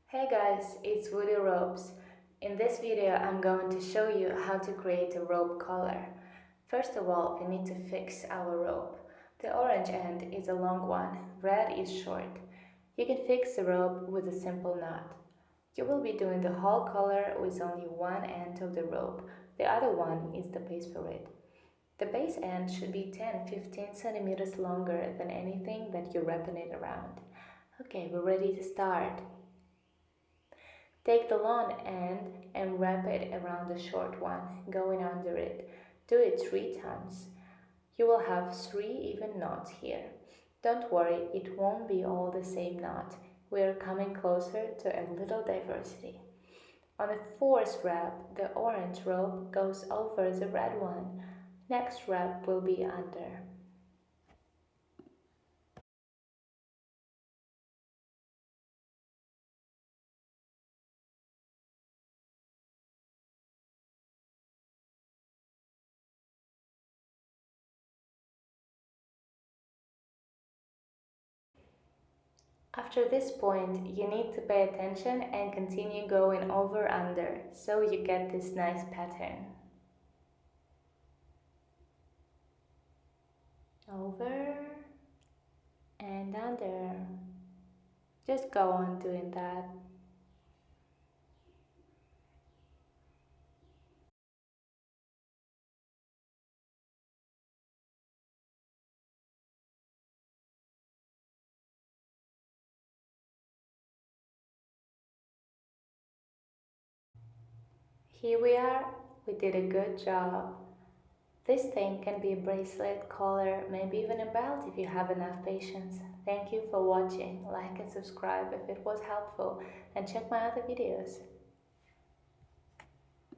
Hey guys, it's Woody Ropes. In this video I'm going to show you how to create a rope collar. First of all, we need to fix our rope. The orange end is a long one, red is short. You can fix the rope with a simple knot. You will be doing the whole collar with only one end of the rope. The other one is the base for it. The base end should be 10-15 centimeters longer than anything that you're wrapping it around. Okay, we're ready to start. Take the long end and wrap it around the short one, going under it. Do it 3 times. You will have 3 even knots here. Don't worry, it won't be all the same knot. We are coming closer to a little diversity. On the 4th wrap, the orange rope goes over the red one. Next wrap will be under. After this point, you need to pay attention and continue going over under so you get this nice pattern. Over and under. Just go on doing that. Here we are. We did a good job. This thing can be a bracelet, collar, maybe even a belt if you have enough patience. Thank you for watching. Like and subscribe if it was helpful, and check my other videos.